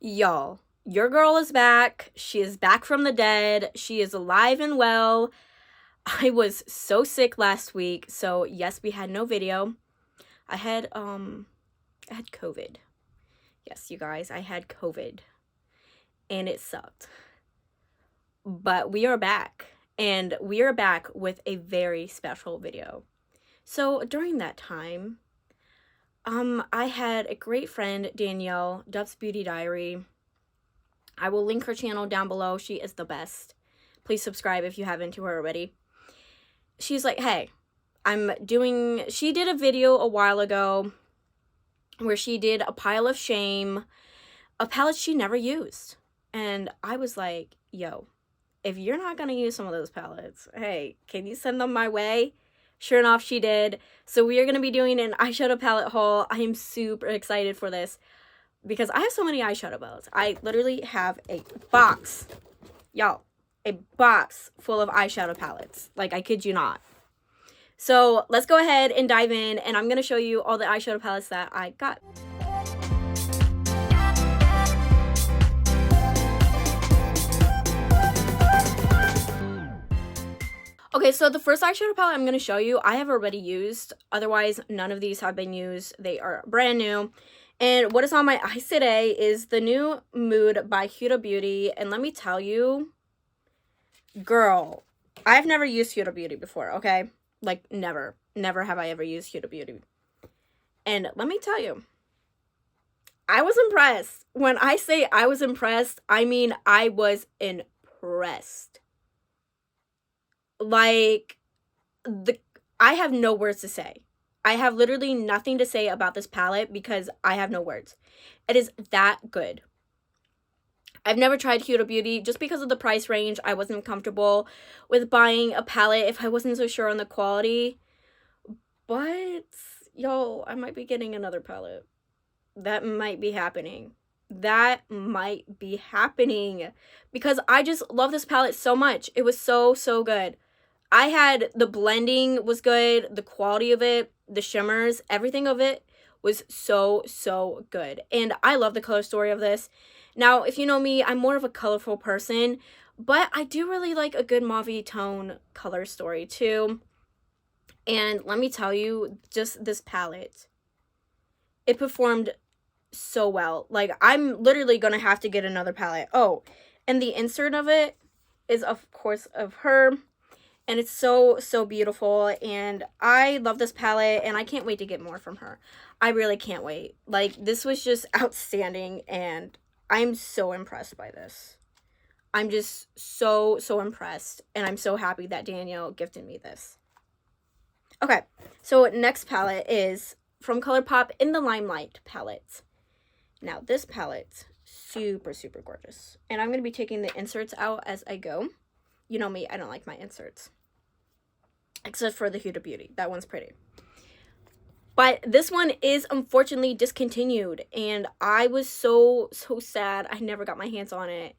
Y'all, your girl is back. She is back from the dead. She is alive and well. I was so sick last week, so yes, we had no video. I had COVID. Yes, you guys, I had COVID. And it sucked. But we are back. And we are back with a very special video. So during that time, I had a great friend, Danielle, Duff's Beauty Diary. I will link her channel down below. She is the best. Please subscribe if you haven't to her already. She's like, hey, she did a video a while ago where she did a pile of shame, a palette she never used. And I was like, yo, if you're not going to use some of those palettes, hey, can you send them my way? Sure enough, she did. So we are going to be doing an eyeshadow palette haul. I am super excited for this because I have so many eyeshadow palettes. I literally have a box, y'all, a box full of eyeshadow palettes. Like, I kid you not. So let's go ahead and dive in, and I'm going to show you all the eyeshadow palettes that I got. Okay, so the first eyeshadow palette I'm going to show you, I have already used. Otherwise, none of these have been used. They are brand new. And what is on my eyes today is the new Mood by Huda Beauty. And let me tell you, girl, I've never used Huda Beauty before, okay? Like, never. Never have I ever used Huda Beauty. And let me tell you, I was impressed. When I say I was impressed, I mean I was impressed. Like, I have no words to say. I have literally nothing to say about this palette because I have no words. It is that good. I've never tried Huda Beauty just because of the price range. I wasn't comfortable with buying a palette if I wasn't so sure on the quality. But, yo, I might be getting another palette. That might be happening. That might be happening because I just love this palette so much. It was so, so good. The blending was good. The quality of it, the shimmers, everything of it was so, so good. And I love the color story of this. Now, if you know me, I'm more of a colorful person, but I do really like a good mauve tone color story too. And let me tell you, just this palette, it performed so well. Like, I'm literally gonna have to get another palette. Oh, and the insert of it is, of course, of her. And it's so, so beautiful. And I love this palette. And I can't wait to get more from her. I really can't wait. Like, this was just outstanding. And I'm so impressed by this. I'm just so, so impressed. And I'm so happy that Danielle gifted me this. Okay. So next palette is from Colourpop in the Limelight palette. Now, this palette, super, super gorgeous. And I'm going to be taking the inserts out as I go. You know me, I don't like my inserts. Except for the Huda Beauty. That one's pretty. But this one is unfortunately discontinued. And I was so, so sad I never got my hands on it.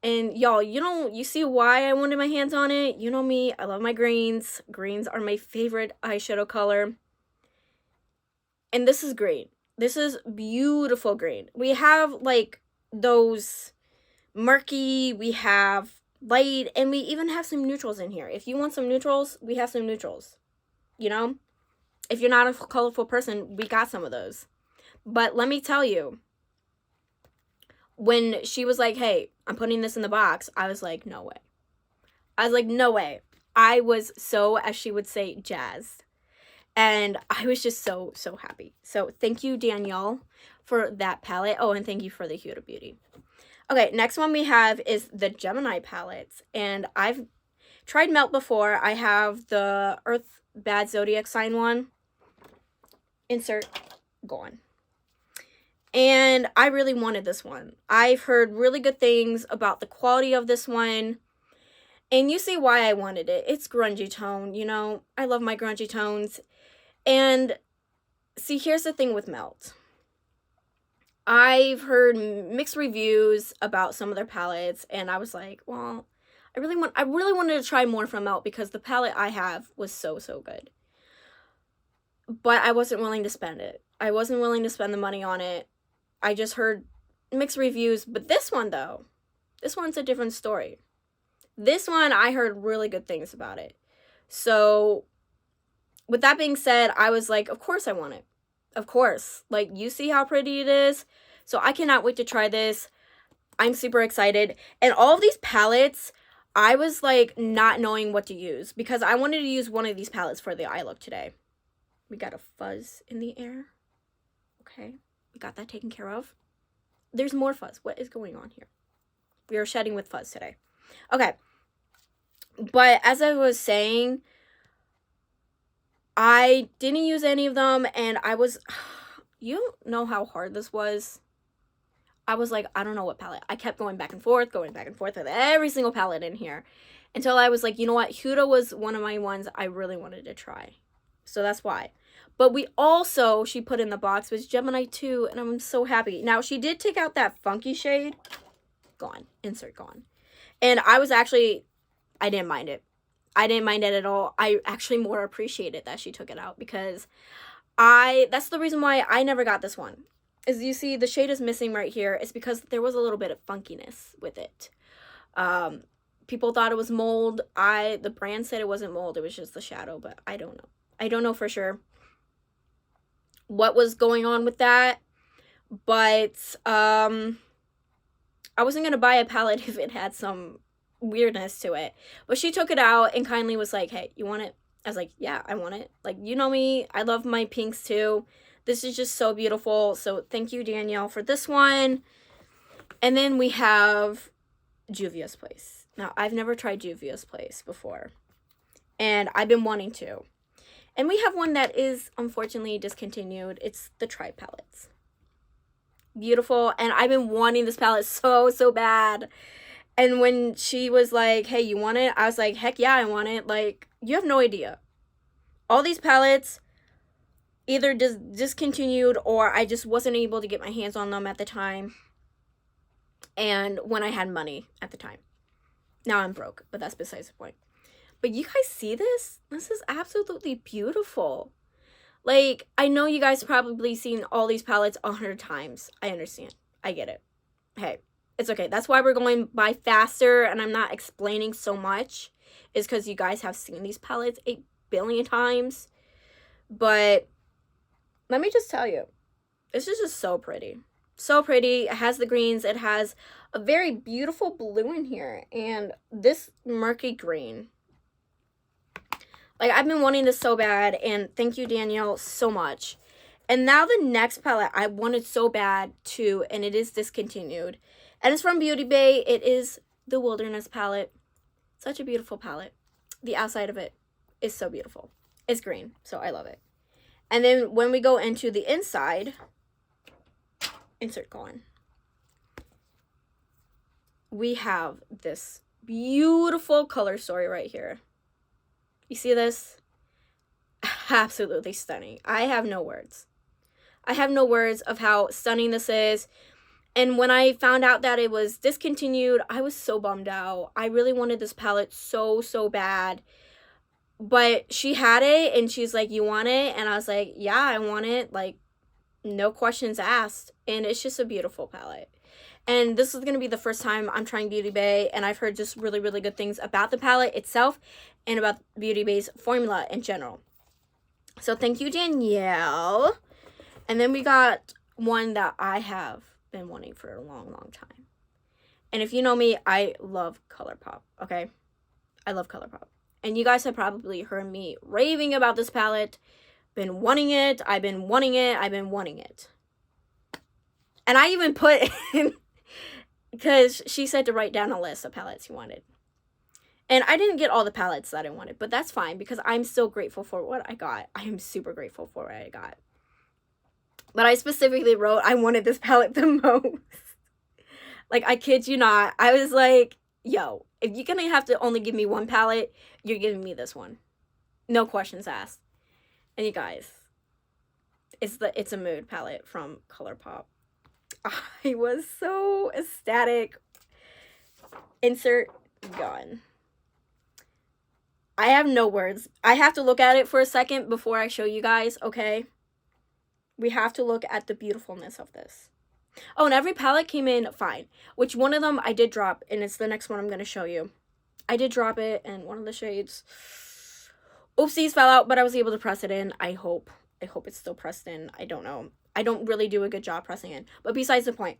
And y'all, you see why I wanted my hands on it? You know me, I love my greens. Greens are my favorite eyeshadow color. And this is green. This is beautiful green. We have, like, those murky, we have light, and we even have some neutrals in here. If you want some neutrals, we have some neutrals. You know? If you're not a colorful person, we got some of those. But let me tell you, when she was like, hey, I'm putting this in the box, I was like, no way. I was like, no way. I was so, as she would say, jazzed. And I was just so, so happy. So thank you, Danielle, for that palette. Oh, and thank you for the Huda Beauty. Okay, next one we have is the Gemini palettes. And I've tried Melt before. I have the Earth Bad Zodiac Sign one. Insert. Gone. And I really wanted this one. I've heard really good things about the quality of this one. And you see why I wanted it. It's grungy tone, you know. I love my grungy tones. And see, here's the thing with Melt. I've heard mixed reviews about some of their palettes, and I was like, well, I really wanted to try more from Melt because the palette I have was so, so good. But I wasn't willing to spend it. I wasn't willing to spend the money on it. I just heard mixed reviews, but this one though, this one's a different story. This one, I heard really good things about it. So with that being said, I was like, of course I want it. Of course. Like, you see how pretty it is? So I cannot wait to try this. I'm super excited. And all of these palettes, I was like not knowing what to use because I wanted to use one of these palettes for the eye look today. We got a fuzz in the air. Okay, we got that taken care of. There's more fuzz. What is going on here? We are shedding with fuzz today. Okay. But as I was saying, I didn't use any of them, and I was, you don't know how hard this was. I was like, I don't know what palette. I kept going back and forth with every single palette in here until I was like, you know what? Huda was one of my ones I really wanted to try. So that's why. But we also, she put in the box, was Gemini II, and I'm so happy. Now, she did take out that funky shade. Gone. Insert gone. And I was actually, I didn't mind it. I didn't mind it at all. I actually more appreciated that she took it out because that's the reason why I never got this one. As you see, the shade is missing right here. It's because there was a little bit of funkiness with it. People thought it was mold. The brand said it wasn't mold. It was just the shadow, but I don't know. I don't know for sure what was going on with that. But I wasn't going to buy a palette if it had some weirdness to it. But she took it out and kindly was like, hey, you want it? I was like, yeah, I want it. Like, you know me. I love my pinks too. This is just so beautiful. So thank you, Danielle, for this one. And then we have Juvia's Place. Now, I've never tried Juvia's Place before. And I've been wanting to. And we have one that is unfortunately discontinued. It's the Tribe palettes. Beautiful. And I've been wanting this palette so bad. And when she was like, hey, you want it? I was like, heck yeah, I want it. Like, you have no idea. All these palettes either discontinued or I just wasn't able to get my hands on them at the time. And when I had money at the time. Now I'm broke, but that's besides the point. But you guys see this? This is absolutely beautiful. Like, I know you guys probably seen all these palettes 100 times. I understand. I get it. Hey, it's okay. That's why we're going by faster and I'm not explaining so much. Is because you guys have seen these palettes 8 billion times. But let me just tell you, this is just so pretty. So pretty. It has the greens. It has a very beautiful blue in here. And this murky green. Like, I've been wanting this so bad. And thank you, Danielle, so much. And now the next palette I wanted so bad too. And it is discontinued. And it's from Beauty Bay. It is the Wilderness palette. Such a beautiful palette. The outside of it is so beautiful. It's green. So I love it. And then when we go into the inside, insert gone, we have this beautiful color story right here. You see this? Absolutely stunning. I have no words. I have no words of how stunning this is. And when I found out that it was discontinued, I was so bummed out. I really wanted this palette so bad. But she had it and she's like, you want it? And I was like, yeah, I want it. Like, no questions asked. And it's just a beautiful palette. And this is going to be the first time I'm trying Beauty Bay. And I've heard just really good things about the palette itself and about Beauty Bay's formula in general. So thank you, Danielle. And then we got one that I have been wanting for a long time. And if you know me, I love Colourpop, okay? I love Colourpop. And you guys have probably heard me raving about this palette. Been wanting it. I've been wanting it. I've been wanting it. And I even put in, because she said to write down a list of palettes you wanted. And I didn't get all the palettes that I wanted, but that's fine because I'm still grateful for what I got. I am super grateful for what I got. But I specifically wrote I wanted this palette the most. Like, I kid you not. I was like, yo, if you're going to have to only give me one palette, you're giving me this one. No questions asked. And you guys, it's a mood palette from Colourpop. I was so ecstatic. Insert gun. I have no words. I have to look at it for a second before I show you guys, okay? We have to look at the beautifulness of this. Oh, and every palette came in fine, which one of them I did drop, and it's the next one I'm going to show you. I did drop it, and one of the shades, oopsies, fell out, but I was able to press it in. I hope it's still pressed in. I don't know. I don't really do a good job pressing in. But besides the point,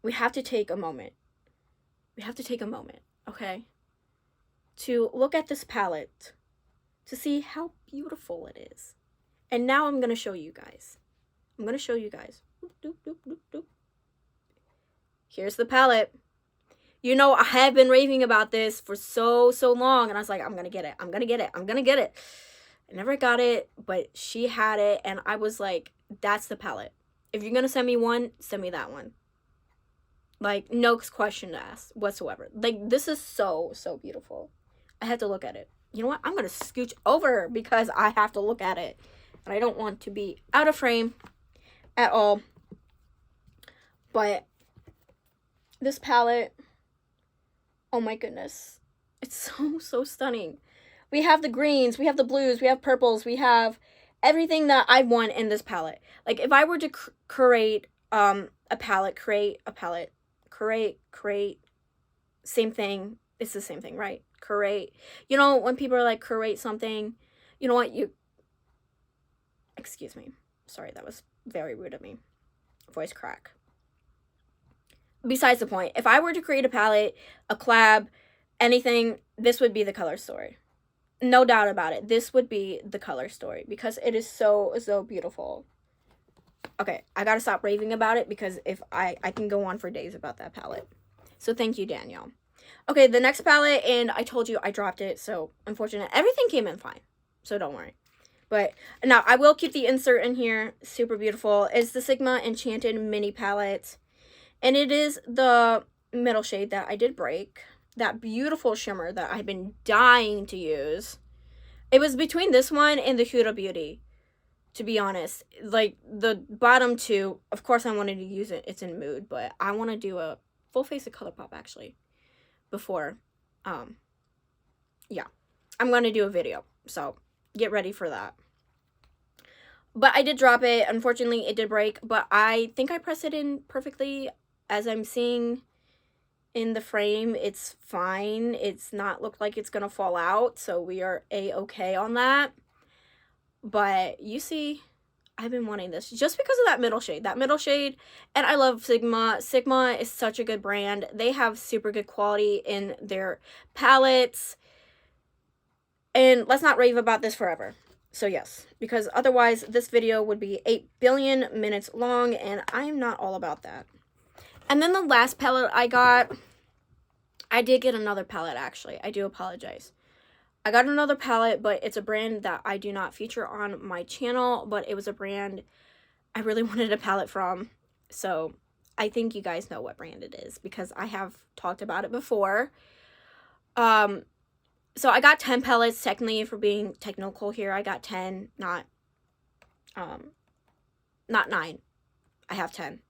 we have to take a moment. We have to take a moment, okay? To look at this palette, to see how beautiful it is. And now I'm going to show you guys. I'm going to show you guys. Doop, doop, doop, doop. Here's the palette. You know, I have been raving about this for so long, and I was like, I'm going to get it. I'm going to get it. I'm going to get it. I never got it, but she had it, and I was like, that's the palette. If you're going to send me one, send me that one. Like, no question asked whatsoever. Like, this is so beautiful. I had to look at it. You know what? I'm going to scooch over because I have to look at it. And I don't want to be out of frame at all. But this palette, oh my goodness. It's so stunning. We have the greens, we have the blues, we have purples, we have everything that I want in this palette. Like, if I were to create a palette, create, same thing. It's the same thing, right? Create. You know, when people are like, create something, you know what? Excuse me. Sorry, that was very rude of me. Voice crack. Besides the point, if I were to create a palette, a collab, anything, this would be the color story. No doubt about it. This would be the color story because it is so beautiful. Okay, I gotta stop raving about it because if I can go on for days about that palette. So thank you, Danielle. Okay, the next palette, and I told you I dropped it, so unfortunate. Everything came in fine, so don't worry. But now I will keep the insert in here. Super beautiful. It's the Sigma Enchanted Mini Palette, and it is the middle shade that I did break. That beautiful shimmer that I've been dying to use. It was between this one and the Huda Beauty, to be honest. Like, the bottom two, of course I wanted to use it. It's in Mood, but I want to do a full face of Colourpop, actually, before, yeah. I'm going to do a video, so get ready for that. But I did drop it. Unfortunately, it did break, but I think I pressed it in perfectly. As I'm seeing in the frame, it's fine. It's not looked like it's gonna fall out, so we are a-okay on that. But you see, I've been wanting this just because of that middle shade. And I love Sigma. Sigma is such a good brand. They have super good quality in their palettes. And let's not rave about this forever. So yes, because otherwise this video would be 8 billion minutes long, and I'm not all about that. And then the last palette I got, I did get another palette, actually. I do apologize. I got another palette, but it's a brand that I do not feature on my channel, but it was a brand I really wanted a palette from. So I think you guys know what brand it is because I have talked about it before. So I got 10 palettes, technically, for being technical here. I got 10, not 9. I have 10.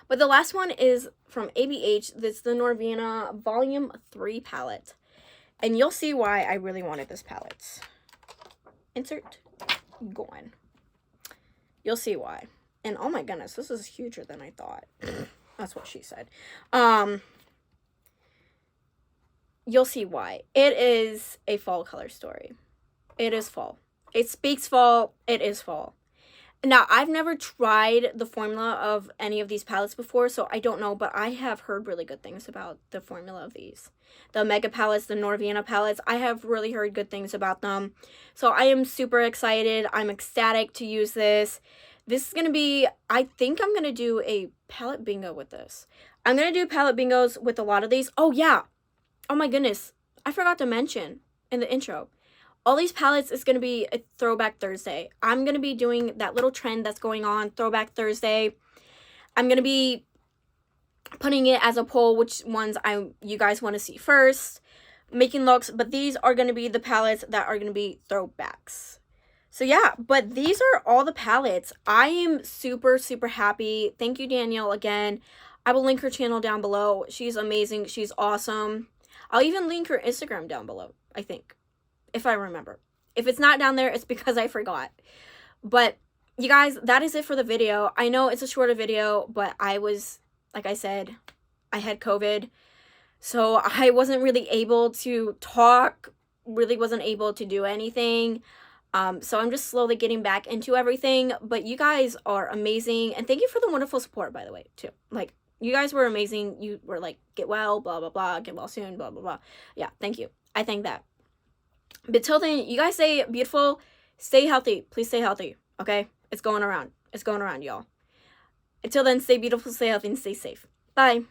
But the last one is from ABH. That's the Norvina Volume 3 palette. And you'll see why I really wanted this palette. Insert. Gone. You'll see why. And oh my goodness, this is huger than I thought. That's what she said. You'll see why. It is a fall color story. It is fall. It speaks fall. It is fall. Now, I've never tried the formula of any of these palettes before, so I don't know, but I have heard really good things about the formula of these. The Mega palettes, the Norvina palettes, I have really heard good things about them. So I am super excited. I'm ecstatic to use this. This is going to be, I think I'm going to do a palette bingo with this. I'm going to do palette bingos with a lot of these. Oh, yeah. Oh, my goodness. I forgot to mention in the intro. All these palettes is going to be a Throwback Thursday. I'm going to be doing that little trend that's going on, Throwback Thursday. I'm going to be putting it as a poll, which ones you guys want to see first, making looks, but these are going to be the palettes that are going to be throwbacks. So yeah, but these are all the palettes. I am super happy. Thank you, Danielle, again. I will link her channel down below. She's amazing. She's awesome. I'll even link her Instagram down below, I think, if I remember. If it's not down there, it's because I forgot. But you guys, that is it for the video. I know it's a shorter video, but I was, like I said, I had COVID, so I wasn't really able to talk, really wasn't able to do anything. So I'm just slowly getting back into everything, but you guys are amazing, and thank you for the wonderful support, by the way, too. Like, you guys were amazing. You were like, get well, blah, blah, blah, get well soon, blah, blah, blah. Yeah, thank you. I thank that. But till then, you guys stay beautiful, stay healthy. Please stay healthy, okay? It's going around. It's going around, y'all. Until then, stay beautiful, stay healthy, and stay safe. Bye.